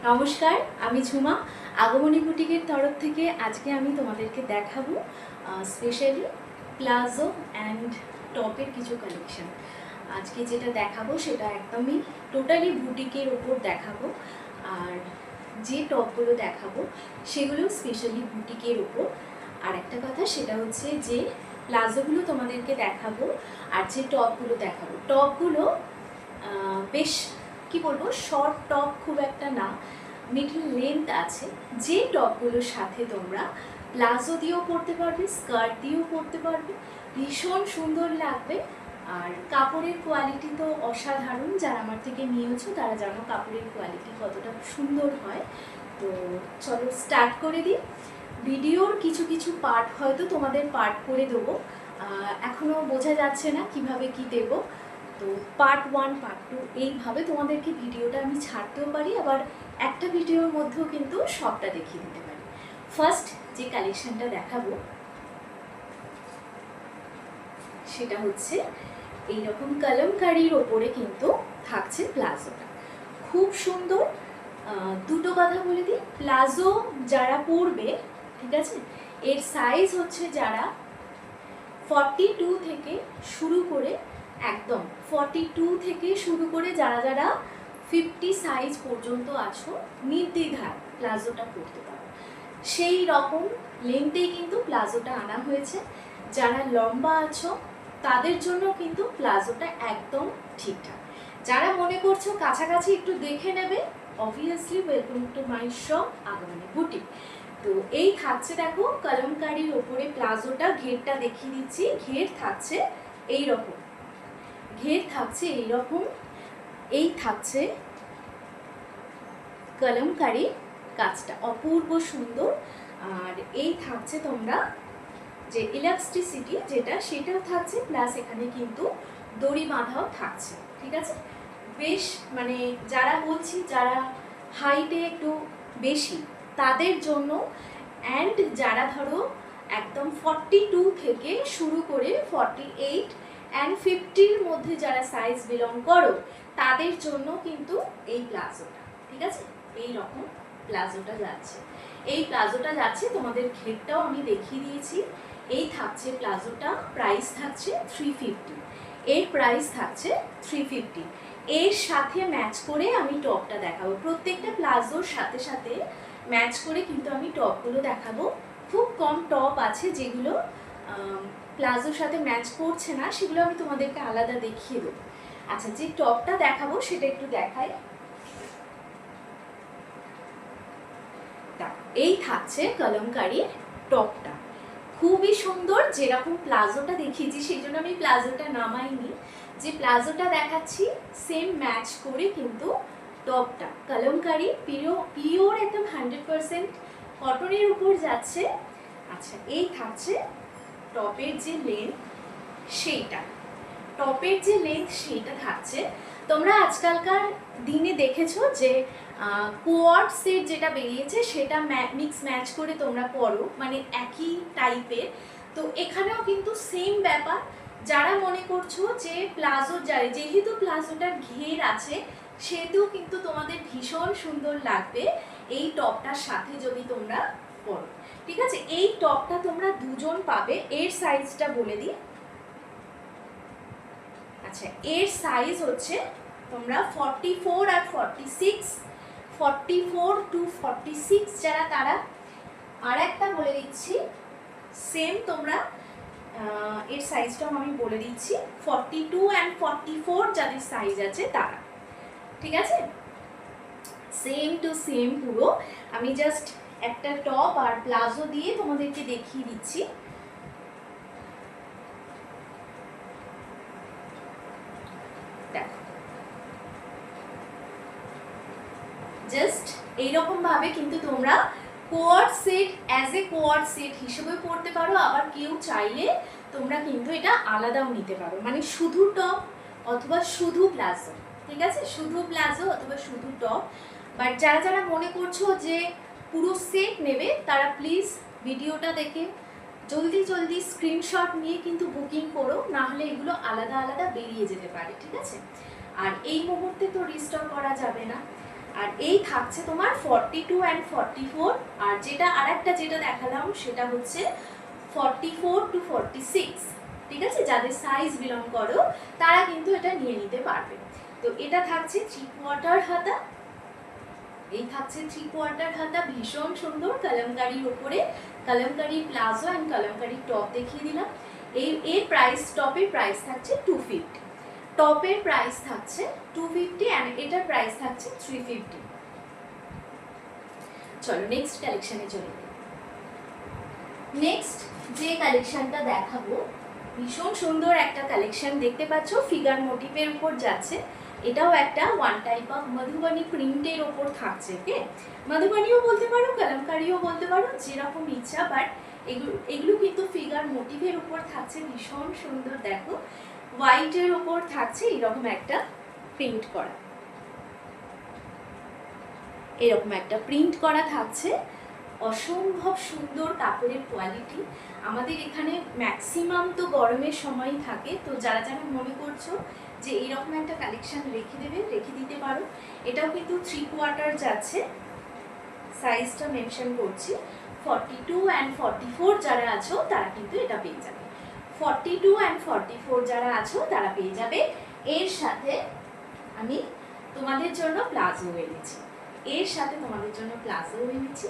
নমস্কার, আমি ঝুমা। আগমনী বুটিকের তরফ থেকে আজকে আমি তোমাদেরকে দেখাবো স্পেশালি প্লাজো অ্যান্ড টপের কিছু কালেকশন। আজকে যেটা দেখাবো সেটা একদমই টোটালি বুটিকের ওপর দেখাবো, আর যে টপগুলো দেখাবো সেগুলো স্পেশালি বুটিকের ওপর। আর একটা কথা সেটা হচ্ছে যে প্লাজোগুলো তোমাদেরকে দেখাবো আর যে টপগুলো দেখাবো, টপগুলো বেশ কি বলবো, শর্ট টপ খুব একটা না, মিডল লেন্থ আছে। যে টপগুলোর সাথে তোমরা প্লাজো দিয়েও পরতে পারবে, স্কার্ট দিয়েও পরতে পারবে, ভীষণ সুন্দর লাগবে। আর কাপড়ের কোয়ালিটি তো অসাধারণ, যারা আমার থেকে নিয়েছো তারা জানো কাপড়ের কোয়ালিটি কতটা সুন্দর হয়। তো চলো স্টার্ট করে দিই। ভিডিওর কিছু কিছু পার্ট হয়তো তোমাদের পার্ট করে দেবো, এখনও বোঝা যাচ্ছে না কিভাবে কি দেবো। তো পার্ট 1 পার্ট 2 এইভাবে তোমাদেরকে ভিডিওটা আমি ছাড়তেও পারি, আবার একটা ভিডিওর মধ্যেও কিন্তু সবটা দেখিয়ে দিতে পারি। ফার্স্ট যে কালেকশনটা দেখাবো সেটা হচ্ছে এইরকম কলমকারির ওপরে কিন্তু থাকছে প্লাজোটা, খুব সুন্দর। দুটো কথা বলে দিই, প্লাজো যারা পরবে, ঠিক আছে, এর সাইজ হচ্ছে যারা 42 থেকে শুরু করে, একদম 42 থেকে শুরু করে যারা যারা 50 সাইজ পর্যন্ত আছো, নির্দ্বিধায় প্লাজোটা পরতে পারো। সেই রকম লেন্থেই কিন্তু প্লাজোটা আনা হয়েছে। যারা লম্বা আছো তাদের জন্য কিন্তু প্লাজোটা একদম ঠিকঠাক। যারা মনে করছো কাছাকাছি একটু দেখে নেবে, obviously welcome to my shop Agamani boutique. তো এই থাকছে দেখো কলমকারির ওপরে প্লাজোটা, ঘেরটা দেখিয়ে দিচ্ছি। ঘের থাকছে এই রকম, ঘের থাকছে এই রকম, এই থাকছে কলমকারি কাজটা অপূর্ব সুন্দর। আর এই থাকছে তোমরা যে ইলাস্টিসিটি যেটা, সেটাও থাকছে, প্লাস এখানে কিন্তু দড়ি বাঁধাও থাকছে, ঠিক আছে। বেশ মানে যারা বলছি যারা হাইটে একটু বেশি তাদের জন্য, অ্যান্ড যারা ধরো একদম 42 থেকে শুরু করে 48 অ্যান্ড 50-র মধ্যে যারা সাইজ বিলং করো তাদের জন্য কিন্তু এই প্লাজোটা, ঠিক আছে। এই রকম প্লাজোটা যাচ্ছে, এই প্লাজোটা যাচ্ছে। তোমাদের ঘেরটাও আমি দেখিয়ে দিয়েছি। এই থাকছে প্লাজোটা, প্রাইস থাকছে 350, এর প্রাইস থাকছে 350। এর সাথে ম্যাচ করে আমি টপটা দেখাবো, প্রত্যেকটা প্লাজোর সাথে সাথে ম্যাচ করে কিন্তু আমি টপগুলো দেখাবো। খুব কম টপ আছে যেগুলো প্লাজোর সাথে ম্যাচ করছে না, সেগুলো আমি তোমাদেরকে আলাদা দেখিয়ে দেবো। আচ্ছা, যে টপটা দেখাবো সেটা একটু দেখাই। এই থাকছে কলমকারির টপটা, খুবই সুন্দর। যেরকম প্লাজোটা দেখিয়েছি সেই জন্য আমি প্লাজোটা নামাইনি, যে প্লাজোটা দেখাচ্ছি সেম ম্যাচ করে কিন্তু টপটা কলমকারি পিওর একদম 100% কটনের উপর যাচ্ছে। আচ্ছা, এই থাকছে টপের যে লেন্থ সেইটা, টপের যে লেন্থ সেইটা থাকছে। তোমরা আজকালকার দিনে দেখেছো যে কোয়ার্ড সেট যেটা বেরিয়েছে সেটা মিক্স ম্যাচ করে তোমরা পরো, মানে একই টাইপের। তো এখানেও কিন্তু সেম ব্যাপার। যারা মনে করছো যে প্লাজো যায়, যেহেতু প্লাজোটার ঘের আছে সেহেতু কিন্তু তোমাদের ভীষণ সুন্দর লাগবে এই টপটার সাথে যদি তোমরা পরো, ঠিক আছে। এই টপটা তোমরা দুজন পাবে। এর সাইজটা বলে দিই। আচ্ছা, এর সাইজ হচ্ছে তোমরা 44 আর 46, 44 to 46 যারা তারা। আর একটা বলে দিচ্ছি, সেম তোমরা এর সাইজটাও আমি বলে দিচ্ছি, 42 অ্যান্ড 44 যাদের সাইজ আছে তারা, ঠিক আছে। সেম টু সেম পুরো। আমি জাস্ট একটা টপ আর প্লাজো দিয়ে তোমাদেরকে দেখিয়ে দিচ্ছি। দেখো, জাস্ট এইরকম ভাবে কিন্তু তোমরা কোয়ার্ড সেট অ্যাজ এ কোয়ার্ড সেট হিসেবে পড়তে পারো। আবার কেউ চাইলে তোমরা কিন্তু এটা আলাদাও নিতে পারো, মানে শুধু টপ অথবা শুধু প্লাজো, ঠিক আছে, শুধু প্লাজো অথবা শুধু টপ। বাট যারা যারা মনে করছো যে পুরো সেট নেবে তারা প্লিজ ভিডিওটা দেখে জলদি জলদি স্ক্রিনশট নিয়ে কিন্তু বুকিং করো, না হলে এগুলো আলাদা আলাদা বেরিয়ে যেতে পারে, ঠিক আছে। আর এই মুহূর্তে তো রিস্টক করা যাবে না। আর এই থাকছে তোমার 42 অ্যান্ড 44, আর যেটা আরেকটা যেটা দেখালাম সেটা হচ্ছে 44 to 46। ঠিক আছে, যাদের সাইজ বিলং করো তারা কিন্তু এটা নিয়ে নিতে পারবে। তো এটা থাকছে 3/4 হাতা, এই থাকছে 3/4 হাতা, ভীষণ সুন্দর কালামকারীর উপরে, Kalamkari palazzo and Kalamkari top দেখিয়ে দিলাম। এর প্রাইস, টপের প্রাইস থাকছে 250, টপের প্রাইস থাকছে 250 অ্যান্ড এটার প্রাইস থাকছে 350। চলো নেক্সট কালেকশনে চলে যাই। নেক্সট যে কালেকশনটা দেখাবো ভীষণ সুন্দর একটা কালেকশন, দেখতে পাচ্ছ ফিগার মোটিভের উপর যাচ্ছে। এটাও একটা ওয়ান টাইপ অফ মধুবনী প্রিন্টের ওপর থাকছে। ওকে, মধুবনীও বলতে পারো, কালামকারীও বলতে পারো, যেরকম ইচ্ছা, বাট এগুলো কিন্তু ফিগার মোটিভের উপর থাকছে। ভীষণ সুন্দর, দেখো হোয়াইটের ওপর থাকছে এরকম একটা প্রিন্ট করা, এরকম একটা প্রিন্ট করা থাকছে। অসম্ভব সুন্দর কাপড়ের কোয়ালিটি। আমাদের এখানে ম্যাক্সিমাম তো গরমের সময় থাকে, তো যারা যারা মনে করছো যে এইরকম একটা কালেকশন রেখে দেবে, রেখে দিতে পারো। এটাও কিন্তু 3/4 যাচ্ছে, সাইজটা মেনশন করছি 42 অ্যান্ড 44 যারা আছো তারা কিন্তু এটা পেয়ে যাবে। 42 অ্যান্ড 44 যারা আছো তারা পেয়ে যাবে। এর সাথে আমি তোমাদের জন্য প্লাজো এনেছি, এর সাথে তোমাদের জন্য প্লাজো এনেছি।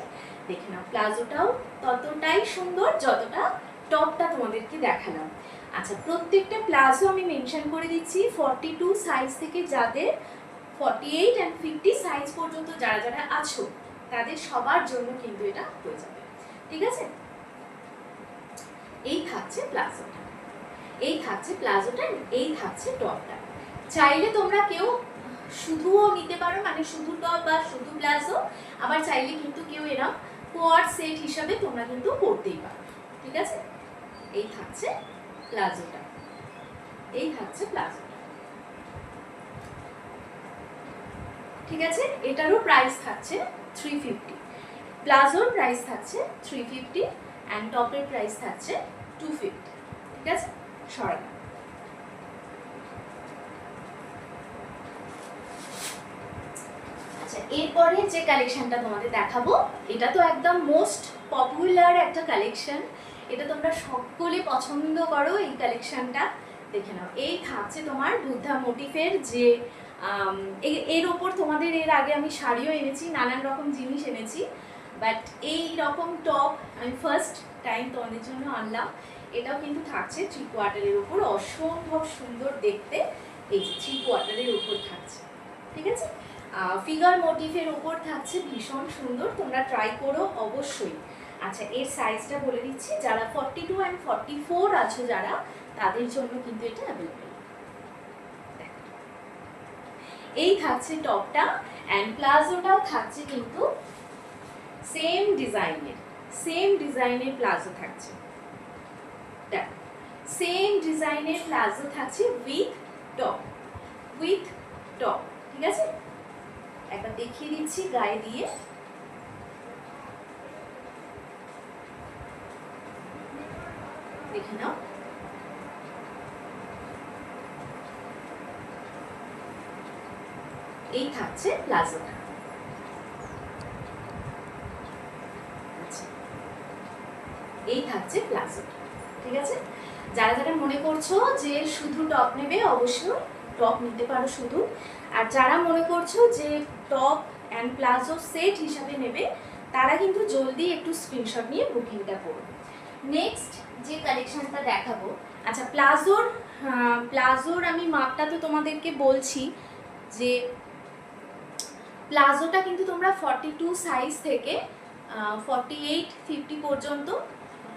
দেখে নাও, প্লাজোটাও ততটাই সুন্দর যতটা টপটা তোমাদেরকে দেখালাম। আচ্ছা, প্রত্যেকটা প্লাজো আমি মেনশন করে দিচ্ছি 42 সাইজ থেকে যাদের 48 অ্যান্ড 50 সাইজ পর্যন্ত যারা যারা আছো তাদের সবার জন্য কিন্তু এটা হয়ে যাবে। ঠিক আছে, এই থাকছে প্লাজোটা, এই থাকছে প্লাজোটা, এই থাকছে টপটা। চাইলে তোমরা কেউ শুধুও নিতে পারো, মানে শুধু টপ বা শুধু প্লাজো, আবার চাইলে কিন্তু কেউ এরকম কোয়াড সেট হিসাবে তোমরা কিন্তু পরতেই পারো। ঠিক আছে, এই থাকছে প্লাজোটা, এই থাকছে প্লাজোটা। ঠিক আছে, এটারও প্রাইস থাকছে 350, প্লাজোর প্রাইস থাকছে 350 অ্যান্ড টপের প্রাইস থাকছে 250। ঠিক আছে, সরানো। আচ্ছা, এরপরে যে কালেকশনটা তোমাদের দেখাবো এটা তো একদম মোস্ট পপুলার একটা কালেকশন, এটা তোমরা সকলে পছন্দ করো। এই কালেকশনটা দেখে নাও, এই থাকছে তোমার বুদ্ধা মোটিফের যে এর ওপর তোমাদের এর আগে আমি শাড়িও এনেছি, নানান রকম জিনিস এনেছি, বাট এই রকম টপ আমি ফার্স্ট টাইম তোমাদের জন্য আনলাম। এটাও কিন্তু থাকছে 3/4 ওপর, অসম্ভব সুন্দর দেখতে। এই যে 3/4 ওপর থাকছে। ঠিক আছে, ফিগার মোটিফের ওপর থাকছে, ভীষণ সুন্দর, তোমরা ট্রাই করো অবশ্যই। আচ্ছা, এর সাইজটা বলে দিচ্ছি, যারা 42 অ্যান্ড 44 আছো যারা, তাদের জন্য কিন্তু এটা অ্যাভেলেবেল। এই থাকছে টপটা অ্যান্ড প্লাজোটাও থাকছে কিন্তু সেম ডিজাইনের, সেম ডিজাইনের প্লাজো থাকছে। দেখো, সেম ডিজাইনের প্লাজো থাকছে উইথ টপ, উইথ টপ। ঠিক আছে, একবার দেখিয়ে দিচ্ছি গায়ে দিয়ে। দেখে নাও, এই থাকছে প্লাজোটা। আচ্ছা, এই থাকছে প্লাজোটা। ঠিক আছে, যারা যারা মনে করছো যে শুধু টপ নেবে, অবশ্যই টপ নিতে পারো শুধু। আর যারা মনে করছো যে টপ অ্যান্ড প্লাজো সেট হিসাবে নেবে, তারা কিন্তু জলদি একটু স্ক্রিনশট নিয়ে বুকিংটা করো। নেক্সট যে কালেকশনটা দেখাবো, আচ্ছা প্লাজোর আমি মাপটা তো তোমাদেরকে বলছি যে প্লাজোটা কিন্তু তোমরা 42 সাইজ থেকে 48, 50 পর্যন্ত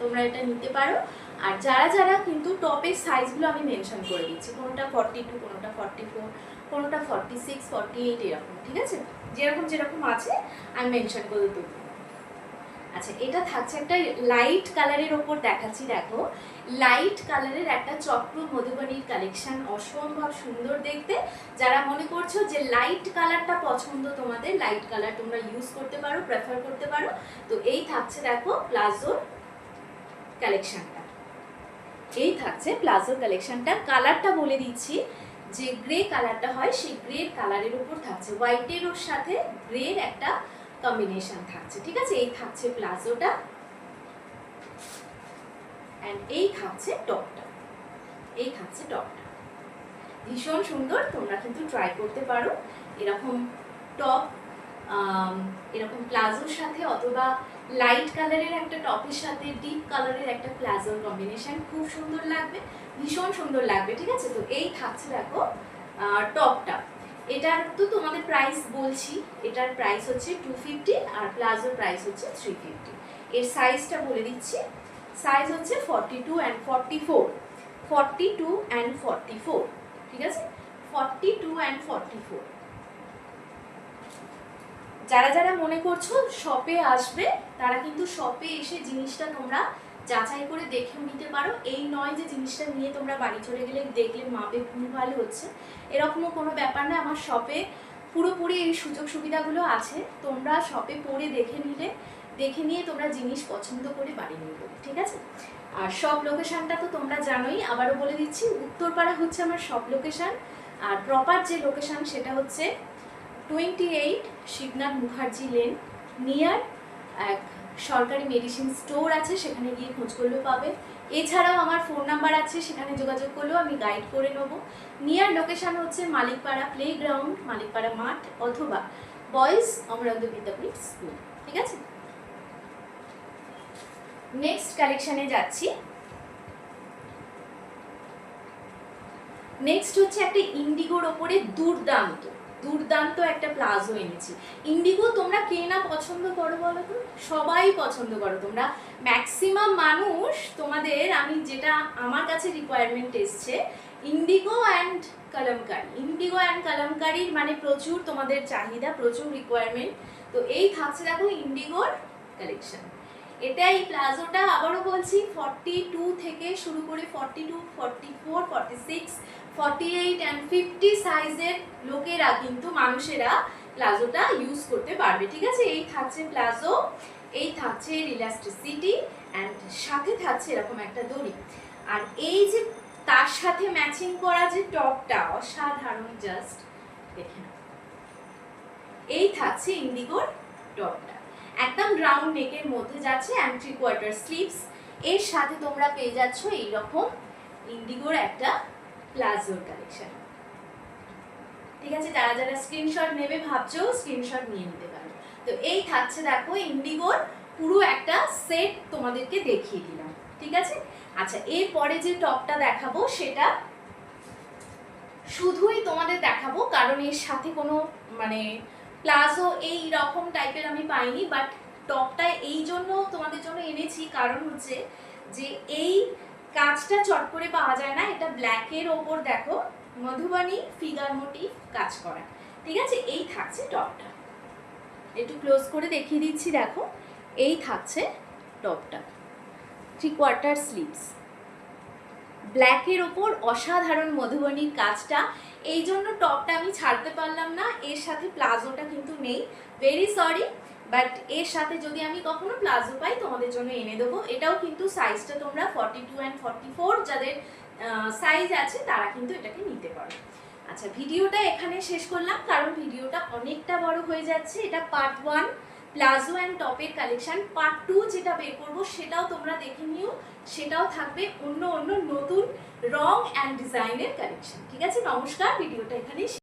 তোমরা এটা নিতে পারো। আর যারা যারা কিন্তু টপের সাইজগুলো আমি মেনশন করে দিচ্ছি, কোনোটা 42, কোনোটা 44, কোনোটা 46, 48 এরকম। ঠিক আছে, যেরকম যেরকম আছে আমি মেনশন করে দেবো। আচ্ছা, এটা থাকছে একটা লাইট কালারের ওপর দেখাচ্ছি। দেখো, লাইট কালারের একটা চক্র মধুবনীর কালেকশন, অসম্ভব সুন্দর দেখতে। যারা মনে করছো যে লাইট কালারটা পছন্দ তোমাদের, লাইট কালার তোমরা ইউজ করতে পারো, প্রেফার করতে পারো। তো এই থাকছে দেখো প্লাজোর কালেকশনটা, এই থাকছে প্লাজোর কালেকশনটা। কালারটা বলে দিচ্ছি, যে গ্রে কালারটা হয় সেই গ্রে কালারের উপর থাকছে, হোয়াইটের ওর সাথে গ্রের একটা কম্বিনেশন থাকছে, ঠিক আছে। এই থাকছে প্লাজোটা অ্যান্ড এই থাকছে টপটা, এই থাকছে টপটা। ভীষণ সুন্দর, তোমরা কিন্তু ট্রাই করতে পারো এরকম টপ, এরকম প্লাজোর সাথে অথবা লাইট কালারের একটা টপের সাথে ডিপ কালারের একটা প্লাজোর কম্বিনেশন খুব সুন্দর লাগবে, ভীষণ সুন্দর লাগবে, ঠিক আছে। তো এই থাকছে দেখো টপটা। এটার তো তোমাদের প্রাইস বলছি, এটার প্রাইস হচ্ছে 250 আর প্লাজোর প্রাইস হচ্ছে 350। এর সাইজটা বলে দিচ্ছি, সাইজ হচ্ছে 42 and 44, 42 and 44, ঠিক আছে, 42 and 44। যারা যারা মনে করছো শপে আসবে তারা কিন্তু শপে এসে জিনিসটা তোমরা যাচাই করে দেখেও নিতে পারো। এই নয় যে জিনিসটা নিয়ে তোমরা বাড়ি চলে গেলে দেখলে মাপে ভুলভাল হচ্ছে, এরকমও কোনো ব্যাপার না। আমার শপে পুরোপুরি এই সুযোগ সুবিধাগুলো আছে, তোমরা শপে পরে দেখে নিয়ে তোমরা জিনিস পছন্দ করে বাড়ি নিয়ে যাবে, ঠিক আছে। আর শপ লোকেশানটা তো তোমরা জানোই, আবারও বলে দিচ্ছি, উত্তরপাড়া হচ্ছে আমার শপ লোকেশান। আর প্রপার যে লোকেশান সেটা হচ্ছে 28 শিবনাথ মুখার্জি লেন, নিয়ার এক সরকারি মেডিসিন স্টোর আছে, সেখানে গিয়ে খোঁজ করলেও পাবে। এছাড়াও আমার ফোন নাম্বার আছে, সেখানে যোগাযোগ করলেও আমি গাইড করে নেব। নিয়ার লোকেশান হচ্ছে মালিকপাড়া প্লেগ্রাউন্ড, মালিকপাড়া মাঠ অথবা বয়েজ অমরান্ত বিদ্যাপীঠ স্কুল, ঠিক আছে। নেক্সট কালেকশানে যাচ্ছি। নেক্সট হচ্ছে একটা ইন্ডিগোর ওপরে দুর্দান্ত একটা প্লাজো এনেছি। ইন্ডিগো তোমরা কে না পছন্দ করো বলো তো? সবাই পছন্দ করো তোমরা, ম্যাক্সিমাম মানুষ তোমাদের, আমি যেটা আমার কাছে রিকোয়ারমেন্ট এসছে indigo and kalamkari, indigo and কালামকারির মানে প্রচুর তোমাদের চাহিদা, প্রচুর রিকোয়ারমেন্ট। তো এই থাকছে দেখো ইন্ডিগোর কালেকশন। এটা এই প্লাজোটা আবারও বলছি 42 থেকে শুরু করে 42, 44, 46, 48 and 50 সাইজের লোকেরা কিন্তু মানুষেরা প্লাজোটা ইউজ করতে পারবে, ঠিক আছে। এই থাকছে প্লাজো, এই থাকছে ইলাস্টিসিটি অ্যান্ড সাথে থাকছে এরকম একটা দড়ি। আর এই যে তার সাথে ম্যাচিং করা যে টপটা অসাধারণ, জাস্ট দেখে নাও। এই থাকছে ইন্ডিগোর টপটা, একদম রাউন্ড নেকের মধ্যে যাচ্ছে অ্যান্ড 3/4 স্লিভস। এর সাথে তোমরা পেয়ে যাচ্ছ এইরকম ইন্ডিগোর একটা প্লাজোর কালেকশন, ঠিক আছে। যারা যারা স্ক্রিনশট নেবে ভাবছো স্ক্রিনশট নিয়ে নিতে পারো। তো এই থাকছে দেখো ইন্ডিগোর পুরো একটা সেট তোমাদেরকে দেখিয়ে দিলাম, ঠিক আছে। আচ্ছা, এরপরে যে টপটা দেখাবো সেটা শুধুই তোমাদের দেখাবো, কারণ এর সাথে কোনো মানে প্লাজো এই রকম টাইপের আমি পাইনি, বাট টপটা এই জন্য তোমাদের জন্য এনেছি কারণ হচ্ছে যে এই কাজটা চট করে পাওয়া যায় না। এটা ব্ল্যাকের ওপর দেখো মধুবনী ফিগার মোটিভ কাজ করা, ঠিক আছে। এই থাকছে টপটা, একটু ক্লোজ করে দেখিয়ে দিচ্ছি, দেখো এই থাকছে টপটা, 3/4 স্লিভস, ব্ল্যাকের ওপর অসাধারণ মধুবনীর কাজটা। এই জন্য টপটা আমি ছাড়তে পারলাম না, এর সাথে প্লাজোটা কিন্তু নেই, ভেরি সরি, বাট এর সাথে যদি আমি কখনো প্লাজো পাই তোমাদের জন্য এনে দেবো। এটাও কিন্তু সাইজটা তোমরা 42 and 44 যাদের সাইজ আছে তারা কিন্তু এটাকে নিতে পারো। আচ্ছা, ভিডিওটা এখানে শেষ করলাম কারণ ভিডিওটা অনেকটা বড় হয়ে যাচ্ছে। এটা পার্ট 1 প্লাজো অ্যান্ড টপের কালেকশন, পার্ট 2 যেটা বের করবো সেটাও তোমরা দেখে নিও, সেটাও থাকবে অন্য নতুন রং অ্যান্ড ডিজাইনের কালেকশন, ঠিক আছে। নমস্কার, ভিডিওটা এখানেই